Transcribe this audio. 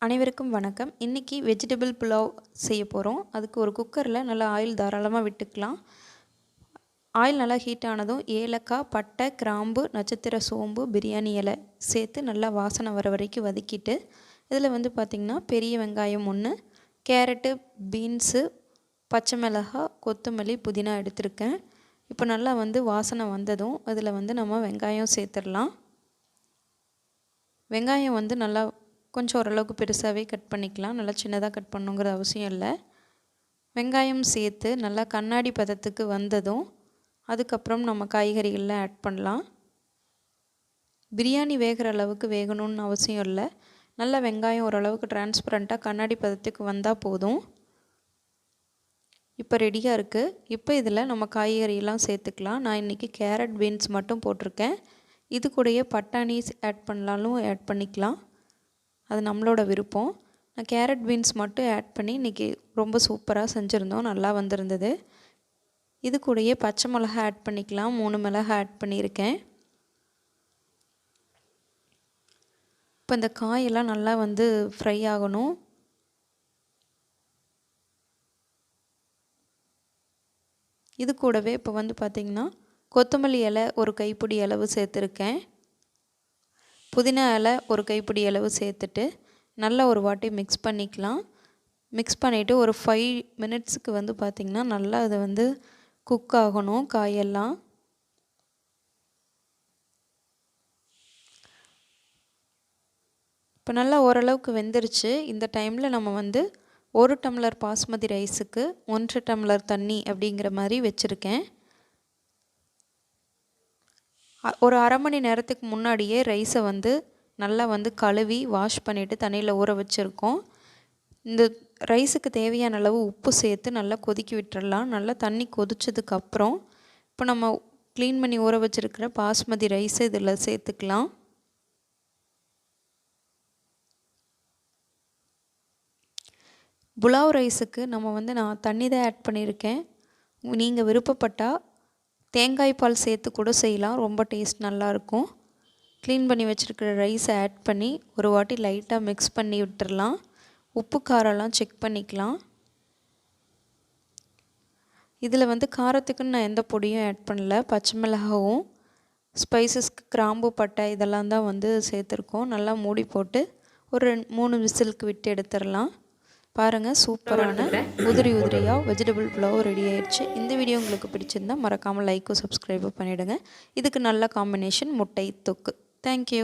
அனைவருக்கும் வணக்கம். இன்றைக்கி வெஜிடபிள் புலாவ் செய்ய போகிறோம். அதுக்கு ஒரு குக்கரில் நல்லா ஆயில் தாராளமாக விட்டுக்கலாம். ஆயில் நல்லா ஹீட் ஆனதும் ஏலக்காய், பட்டை, கிராம்பு, நட்சத்திர சோம்பு, பிரியாணி இலை சேர்த்து நல்லா வாசனை வர வரைக்கும் வதக்கிட்டு, இதில் பார்த்திங்கன்னா பெரிய வெங்காயம் 1, கேரட்டு, பீன்ஸு, பச்சை மிளகாய், கொத்தமல்லி, புதினா எடுத்திருக்கேன். இப்போ நல்லா வாசனை வந்ததும் அதில் நம்ம வெங்காயம் சேர்த்துடலாம். வெங்காயம் நல்லா கொஞ்சம் ஓரளவுக்கு பெருசாகவே கட் பண்ணிக்கலாம். நல்லா சின்னதாக கட் பண்ணுங்கிற அவசியம் இல்லை. வெங்காயம் சேர்த்து நல்லா கண்ணாடி பதத்துக்கு வந்ததும் அதுக்கப்புறம் நம்ம காய்கறிகள்லாம் ஆட் பண்ணலாம். பிரியாணி வேகிற அளவுக்கு வேகணும்னு அவசியம் இல்லை. நல்லா வெங்காயம் ஓரளவுக்கு டிரான்ஸ்பரண்ட்டாக கண்ணாடி பதத்துக்கு வந்தால் போதும். இப்போ ரெடியாக இருக்குது. இப்போ இதில் நம்ம காய்கறியெல்லாம் சேர்த்துக்கலாம். நான் இன்றைக்கி கேரட், பீன்ஸ் மட்டும் போட்டிருக்கேன். இது கூடயே பட்டாணி ஆட் பண்ணலாலும் ஆட் பண்ணிக்கலாம். அது நம்மளோட விருப்பம். நான் கேரட், பீன்ஸ் மட்டும் ஆட் பண்ணி இன்றைக்கி ரொம்ப சூப்பராக செஞ்சுருந்தோம். நல்லா வந்திருந்தது. இது கூடயே பச்சை மிளகா ஆட் பண்ணிக்கலாம். 3 மிளகா ஆட் பண்ணியிருக்கேன். இப்போ இந்த காயெல்லாம் நல்லா ஃப்ரை ஆகணும். இது கூடவே இப்போ பார்த்திங்கன்னா கொத்தமல்லி இலை ஒரு கைப்பிடி அளவு சேர்த்துருக்கேன். புதினா இலை ஒரு கைப்பிடி அளவு சேர்த்துட்டு நல்லா ஒரு வாட்டி மிக்ஸ் பண்ணிக்கலாம். மிக்ஸ் பண்ணிவிட்டு ஒரு 5 மினிட்ஸுக்கு பார்த்திங்கன்னா நல்லா அது குக் ஆகணும் காயெல்லாம். இப்போ நல்லா ஓரளவுக்கு வெந்துருச்சு. இந்த டைமில் நம்ம 1 டம்ளர் பாஸ்மதி ரைஸுக்கு 1 டம்ளர் தண்ணி அப்படிங்கிற மாதிரி வச்சுருக்கேன். ஒரு அரை மணி நேரத்துக்கு முன்னாடியே ரைஸை நல்லா கழுவி வாஷ் பண்ணிவிட்டு தண்ணியில் ஊற வச்சுருக்கோம். இந்த ரைஸுக்கு தேவையான அளவு உப்பு சேர்த்து நல்லா கொதிக்க விட்டுறலாம். நல்லா தண்ணி கொதிச்சதுக்கப்புறம் இப்போ நம்ம க்ளீன் பண்ணி ஊற வச்சுருக்கிற பாஸ்மதி ரைஸை இதில் சேர்த்துக்கலாம். புலாவ் ரைஸுக்கு நம்ம நான் தண்ணி தான் ஆட் பண்ணியிருக்கேன். நீங்கள் விருப்பப்பட்டால் தேங்காய் பால் சேர்த்து கூட செய்யலாம். ரொம்ப டேஸ்ட் நல்லாயிருக்கும். க்ளீன் பண்ணி வச்சுருக்கிற ரைஸை ஆட் பண்ணி ஒரு வாட்டி லைட்டாக மிக்ஸ் பண்ணி விட்டுறலாம். உப்பு காரம்லாம் செக் பண்ணிக்கலாம். இதில் காரத்துக்குன்னு நான் எந்த பொடியும் ஆட் பண்ணல. பச்சை மிளகாவும் ஸ்பைசஸ்க்கு கிராம்பு, பட்டை இதெல்லாம் தான் சேர்த்துருக்கோம். நல்லா மூடி போட்டு ஒரு 3 விசிலுக்கு விட்டு எடுத்துடலாம். பாருங்கள், சூப்பரான உதிரியாக வெஜிடபிள் புலாவ் ரெடி ஆயிடுச்சு. இந்த வீடியோ உங்களுக்கு பிடிச்சிருந்தால் மறக்காமல் லைக்கும் சப்ஸ்கிரைபும் பண்ணிவிடுங்க. இதுக்கு நல்ல காம்பினேஷன் முட்டை தொக்கு. தேங்க்யூ.